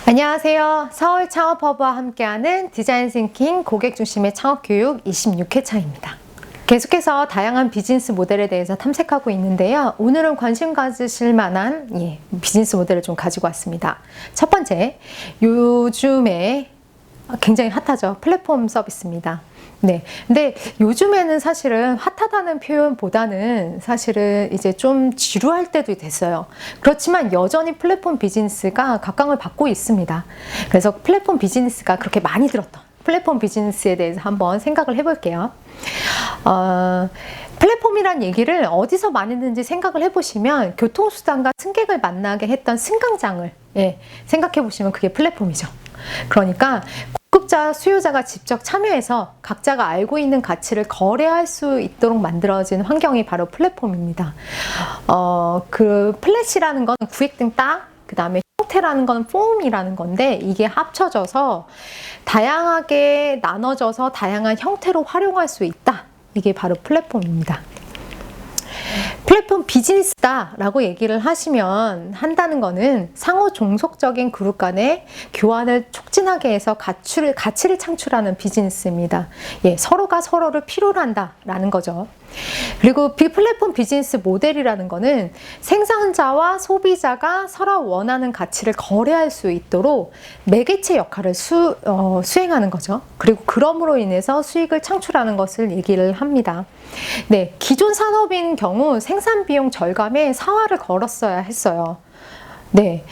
안녕하세요. 서울 창업허브와 함께하는 디자인 싱킹 고객 중심의 창업교육 26회차입니다. 계속해서 다양한 비즈니스 모델에 대해서 탐색하고 있는데요. 오늘은 관심 가지실 만한 비즈니스 모델을 좀 가지고 왔습니다. 첫 번째, 요즘에 굉장히 핫하죠. 플랫폼 서비스입니다. 네. 근데 요즘에는 사실은 핫하다는 표현보다는 사실은 이제 좀 지루할 때도 됐어요. 그렇지만 여전히 플랫폼 비즈니스가 각광을 받고 있습니다. 그래서 플랫폼 비즈니스가 그렇게 많이 들었던 플랫폼 비즈니스에 대해서 한번 생각을 해볼게요. 플랫폼이란 얘기를 어디서 많이 듣는지 생각을 해보시면 교통수단과 승객을 만나게 했던 승강장을 생각해 보시면 그게 플랫폼이죠. 그러니까 공급자, 수요자가 직접 참여해서 각자가 알고 있는 가치를 거래할 수 있도록 만들어진 환경이 바로 플랫폼입니다. 그 플랫이라는 건 구획등 딱, 그 다음에 형태라는 건 폼이라는 건데 이게 합쳐져서 다양하게 나눠져서 다양한 형태로 활용할 수 있다. 이게 바로 플랫폼입니다. 플랫폼 비즈니스다 라고 얘기를 한다는 거는 상호 종속적인 그룹 간의 교환을 촉진하게 해서 가치를 창출하는 비즈니스입니다. 서로가 서로를 필요로 한다 라는 거죠. 그리고 플랫폼 비즈니스 모델이라는 거는 생산자와 소비자가 서로 원하는 가치를 거래할 수 있도록 매개체 역할을 수행하는 거죠. 그리고 그럼으로 인해서 수익을 창출하는 것을 얘기를 합니다. 네, 기존 산업인 경우 생산 비용 절감에 사활을 걸었어야 했어요. 네,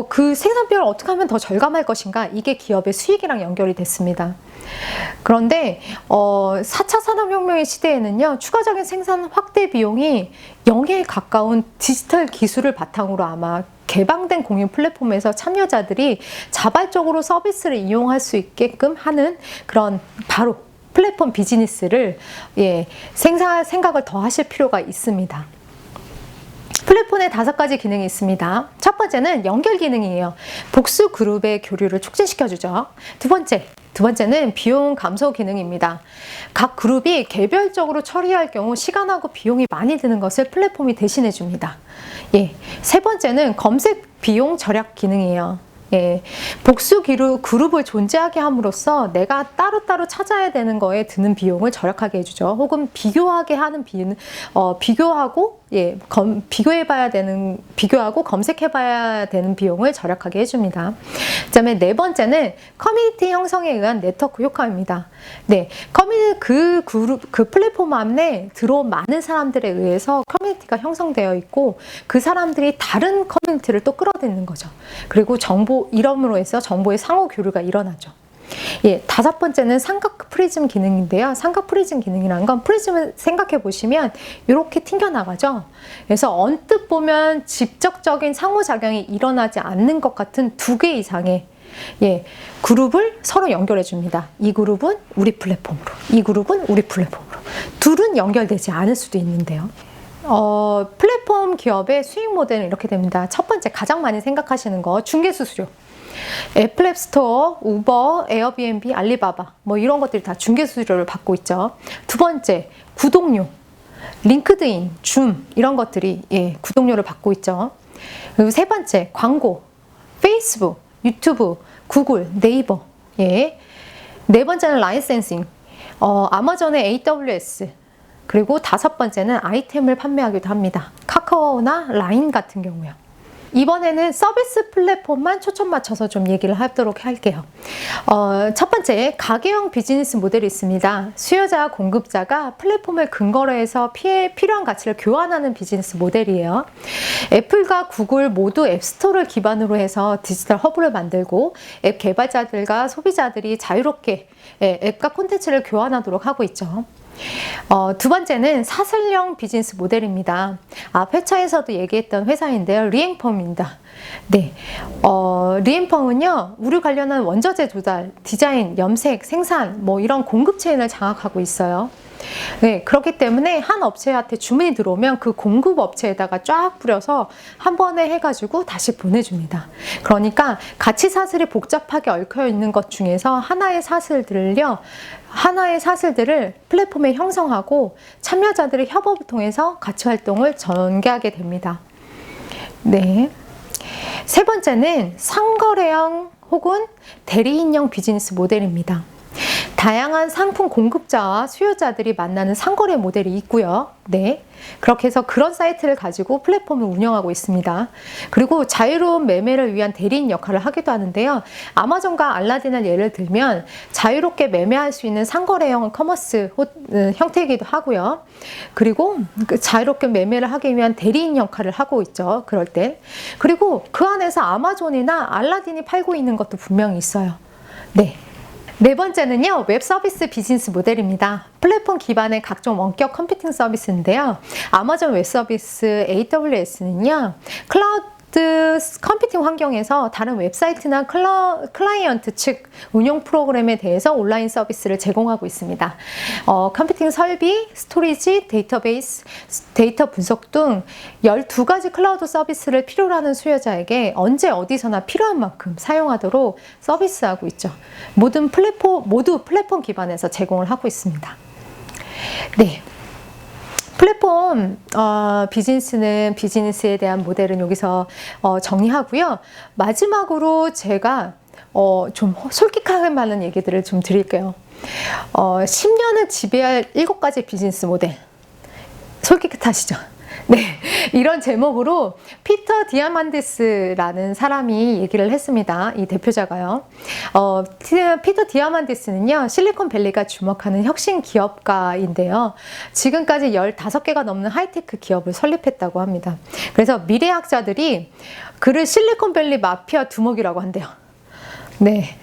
그 생산 비용을 어떻게 하면 더 절감할 것인가? 이게 기업의 수익이랑 연결이 됐습니다. 그런데 4차 산업혁명의 시대에는요, 추가적인 생산 확대 비용이 0에 가까운 디지털 기술을 바탕으로 아마 개방된 공유 플랫폼에서 참여자들이 자발적으로 서비스를 이용할 수 있게끔 하는 그런 바로 플랫폼 비즈니스를 생각을 더 하실 필요가 있습니다. 플랫폼에 5가지 기능이 있습니다. 첫 번째는 연결 기능이에요. 복수 그룹의 교류를 촉진시켜주죠. 두 번째는 비용 감소 기능입니다. 각 그룹이 개별적으로 처리할 경우 시간하고 비용이 많이 드는 것을 플랫폼이 대신해 줍니다. 세 번째는 검색 비용 절약 기능이에요. 복수 그룹을 존재하게 함으로써 내가 따로따로 찾아야 되는 거에 드는 비용을 절약하게 해주죠. 혹은 비교하게 하는 비교하고 검색해봐야 되는 비용을 절약하게 해줍니다. 그다음에 네 번째는 커뮤니티 형성에 의한 네트워크 효과입니다. 그 플랫폼 안에 들어온 많은 사람들에 의해서 커뮤니티가 형성되어 있고 그 사람들이 다른 커뮤니티를 또 끌어들이는 거죠. 그리고 이름으로 해서 정보의 상호 교류가 일어나죠. 5번째는 삼각 프리즘 기능인데요. 삼각 프리즘 기능이라는 건 프리즘을 생각해 보시면 이렇게 튕겨나가죠. 그래서 언뜻 보면 직접적인 상호작용이 일어나지 않는 것 같은 2개 이상의 그룹을 서로 연결해 줍니다. 이 그룹은 우리 플랫폼으로, 이 그룹은 우리 플랫폼으로. 둘은 연결되지 않을 수도 있는데요. 플랫폼 기업의 수익 모델은 이렇게 됩니다. 첫 번째, 가장 많이 생각하시는 거 중개수수료. 애플 앱스토어, 우버, 에어비앤비, 알리바바 이런 것들이 다 중개수수료를 받고 있죠. 두 번째, 구독료. 링크드인, 줌 이런 것들이 구독료를 받고 있죠. 그리고 세 번째, 광고. 페이스북, 유튜브, 구글, 네이버. 네 번째는 라이센싱. 아마존의 AWS. 그리고 5번째는 아이템을 판매하기도 합니다. 카카오나 라인 같은 경우요. 이번에는 서비스 플랫폼만 초점 맞춰서 좀 얘기를 하도록 할게요. 첫 번째, 가게형 비즈니스 모델이 있습니다. 수요자와 공급자가 플랫폼을 근거로 해서 필요한 가치를 교환하는 비즈니스 모델이에요. 애플과 구글 모두 앱스토어를 기반으로 해서 디지털 허브를 만들고 앱 개발자들과 소비자들이 자유롭게 앱과 콘텐츠를 교환하도록 하고 있죠. 두 번째는 사설형 비즈니스 모델입니다. 앞 회차에서도 얘기했던 회사인데요. 리앵펌입니다. 리앵펌은요, 우류 관련한 원자재 조달, 디자인, 염색, 생산, 이런 공급 체인을 장악하고 있어요. 그렇기 때문에 한 업체한테 주문이 들어오면 그 공급 업체에다가 쫙 뿌려서 한 번에 해가지고 다시 보내줍니다. 그러니까 가치 사슬이 복잡하게 얽혀 있는 것 중에서 하나의 사슬들을 플랫폼에 형성하고 참여자들의 협업을 통해서 가치 활동을 전개하게 됩니다. 세 번째는 상거래형 혹은 대리인형 비즈니스 모델입니다. 다양한 상품 공급자와 수요자들이 만나는 상거래 모델이 있고요. 네. 그렇게 해서 그런 사이트를 가지고 플랫폼을 운영하고 있습니다. 그리고 자유로운 매매를 위한 대리인 역할을 하기도 하는데요. 아마존과 알라딘을 예를 들면 자유롭게 매매할 수 있는 상거래형 커머스 형태이기도 하고요. 그리고 자유롭게 매매를 하기 위한 대리인 역할을 하고 있죠. 그럴 때. 그리고 그 안에서 아마존이나 알라딘이 팔고 있는 것도 분명히 있어요. 네. 네 번째는요, 웹 서비스 비즈니스 모델입니다. 플랫폼 기반의 각종 원격 컴퓨팅 서비스인데요. 아마존 웹 서비스 AWS는요, 클라우드 컴퓨팅 환경에서 다른 웹사이트나 클라이언트 측 운영 프로그램에 대해서 온라인 서비스를 제공하고 있습니다. 컴퓨팅 설비, 스토리지, 데이터베이스, 데이터 분석 등 12가지 클라우드 서비스를 필요로 하는 수요자에게 언제 어디서나 필요한 만큼 사용하도록 서비스하고 있죠. 모두 플랫폼 기반에서 제공을 하고 있습니다. 네. 플랫폼 비즈니스는 비즈니스에 대한 모델은 여기서 정리하고요. 마지막으로 제가 좀 솔깃하게 많은 얘기들을 좀 드릴게요. 10년을 지배할 7가지 비즈니스 모델. 솔깃하시죠? 네, 이런 제목으로 피터 디아만디스라는 사람이 얘기를 했습니다. 이 대표자가요. 피터 디아만디스는요, 실리콘밸리가 주목하는 혁신 기업가인데요. 지금까지 15개가 넘는 하이테크 기업을 설립했다고 합니다. 그래서 미래학자들이 그를 실리콘밸리 마피아 두목이라고 한대요. 네.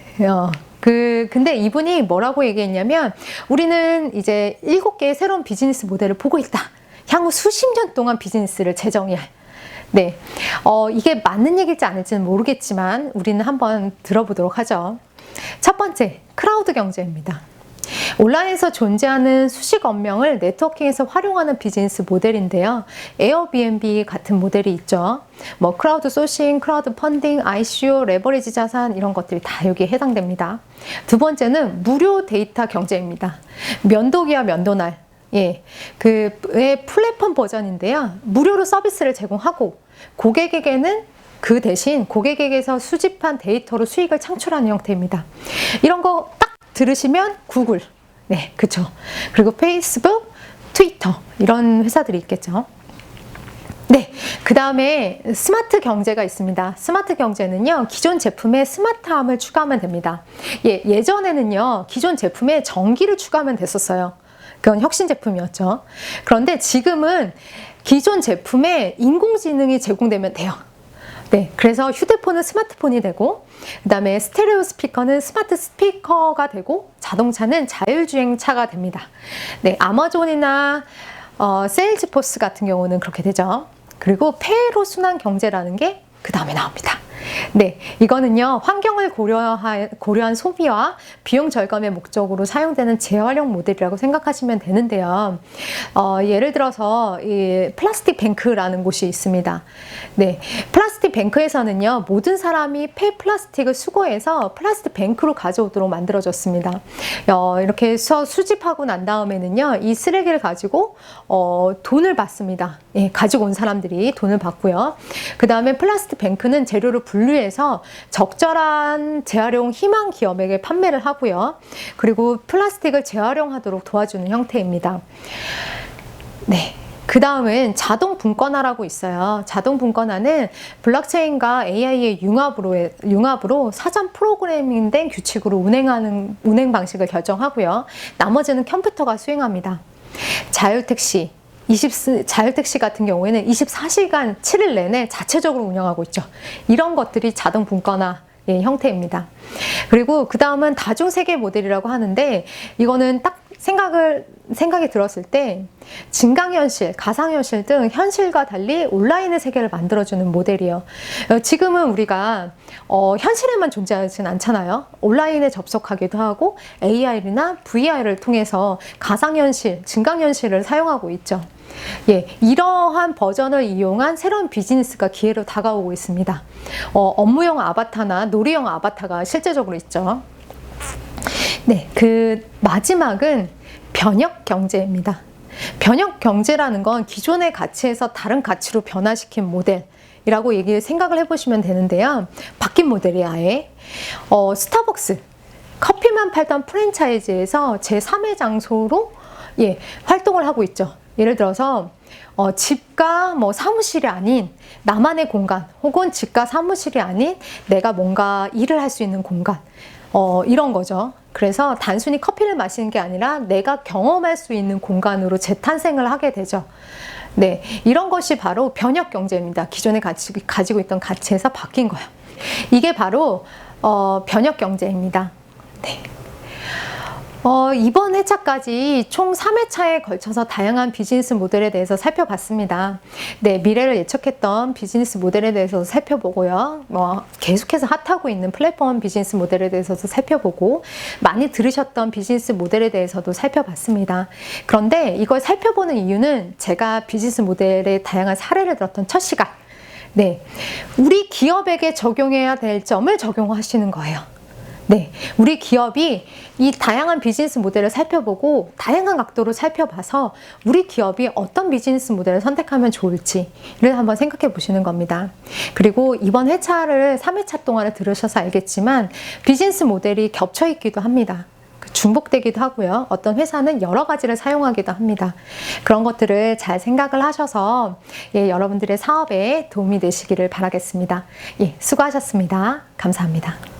근데 이분이 뭐라고 얘기했냐면, 우리는 이제 7개의 새로운 비즈니스 모델을 보고 있다. 향후 수십 년 동안 비즈니스를 재정의할. 네. 이게 맞는 얘기일지 아닐지는 모르겠지만 우리는 한번 들어보도록 하죠. 첫 번째, 크라우드 경제입니다. 온라인에서 존재하는 수식 언명을 네트워킹에서 활용하는 비즈니스 모델인데요. 에어비앤비 같은 모델이 있죠. 뭐 크라우드 소싱, 크라우드 펀딩, ICO, 레버리지 자산 이런 것들이 다 여기에 해당됩니다. 두 번째는 무료 데이터 경제입니다. 면도기와 면도날. 예, 그의 플랫폼 버전인데요. 무료로 서비스를 제공하고 고객에게는 그 대신 고객에게서 수집한 데이터로 수익을 창출하는 형태입니다. 이런 거 딱 들으시면 구글, 네, 그쵸. 그리고 페이스북, 트위터 이런 회사들이 있겠죠. 네, 그 다음에 스마트 경제가 있습니다. 스마트 경제는요, 기존 제품에 스마트함을 추가하면 됩니다. 예전에는요, 기존 제품에 전기를 추가하면 됐었어요. 그건 혁신 제품이었죠. 그런데 지금은 기존 제품에 인공지능이 제공되면 돼요. 네, 그래서 휴대폰은 스마트폰이 되고, 그 다음에 스테레오 스피커는 스마트 스피커가 되고, 자동차는 자율주행차가 됩니다. 네, 아마존이나 세일즈포스 같은 경우는 그렇게 되죠. 그리고 폐로 순환 경제라는 게 그 다음에 나옵니다. 네, 이거는요, 환경을 고려한 소비와 비용 절감의 목적으로 사용되는 재활용 모델이라고 생각하시면 되는데요. 예를 들어서 이 플라스틱 뱅크라는 곳이 있습니다. 네, 플라스틱 뱅크에서는요, 모든 사람이 폐플라스틱을 수거해서 플라스틱 뱅크로 가져오도록 만들어졌습니다. 이렇게 해서 수집하고 난 다음에는요, 이 쓰레기를 가지고 돈을 받습니다. 예, 가지고 온 사람들이 돈을 받고요. 그 다음에 플라스틱 뱅크는 재료를 분류해서 적절한 재활용 희망 기업에게 판매를 하고요. 그리고 플라스틱을 재활용하도록 도와주는 형태입니다. 네. 그 다음은 자동 분권화라고 있어요. 자동 분권화는 블록체인과 AI의 융합으로 사전 프로그래밍된 규칙으로 운행 방식을 결정하고요. 나머지는 컴퓨터가 수행합니다. 자율택시 같은 경우에는 24시간 7일 내내 자체적으로 운영하고 있죠. 이런 것들이 자동 분권화 형태입니다. 그리고 그 다음은 다중세계 모델이라고 하는데, 이거는 딱 생각이 들었을 때 증강현실, 가상현실 등 현실과 달리 온라인의 세계를 만들어주는 모델이에요. 지금은 우리가 현실에만 존재하지는 않잖아요. 온라인에 접속하기도 하고 AR이나 VR을 통해서 가상현실, 증강현실을 사용하고 있죠. 예, 이러한 버전을 이용한 새로운 비즈니스가 기회로 다가오고 있습니다. 업무용 아바타나 놀이용 아바타가 실제적으로 있죠. 네, 그 마지막은 변혁 경제입니다. 변혁 경제라는 건 기존의 가치에서 다른 가치로 변화시킨 모델, 모델이라고 생각을 해보시면 되는데요. 바뀐 모델이 아예. 스타벅스. 커피만 팔던 프랜차이즈에서 제3의 장소로 활동을 하고 있죠. 예를 들어서 집과 사무실이 아닌 나만의 공간, 혹은 집과 사무실이 아닌 내가 뭔가 일을 할 수 있는 공간, 이런 거죠. 그래서 단순히 커피를 마시는 게 아니라 내가 경험할 수 있는 공간으로 재탄생을 하게 되죠. 네, 이런 것이 바로 변혁 경제입니다. 기존에 가지고 있던 가치에서 바뀐 거예요. 이게 바로 변혁 경제입니다. 네. 이번 회차까지 총 3회차에 걸쳐서 다양한 비즈니스 모델에 대해서 살펴봤습니다. 네, 미래를 예측했던 비즈니스 모델에 대해서 살펴보고요. 계속해서 핫하고 있는 플랫폼 비즈니스 모델에 대해서도 살펴보고, 많이 들으셨던 비즈니스 모델에 대해서도 살펴봤습니다. 그런데 이걸 살펴보는 이유는 제가 비즈니스 모델의 다양한 사례를 들었던 첫 시간, 네, 우리 기업에게 적용해야 될 점을 적용하시는 거예요. 네, 우리 기업이 이 다양한 비즈니스 모델을 살펴보고 다양한 각도로 살펴봐서 우리 기업이 어떤 비즈니스 모델을 선택하면 좋을지를 한번 생각해 보시는 겁니다. 그리고 이번 회차를 3회차 동안에 들으셔서 알겠지만 비즈니스 모델이 겹쳐 있기도 합니다. 중복되기도 하고요. 어떤 회사는 여러 가지를 사용하기도 합니다. 그런 것들을 잘 생각을 하셔서 여러분들의 사업에 도움이 되시기를 바라겠습니다. 수고하셨습니다. 감사합니다.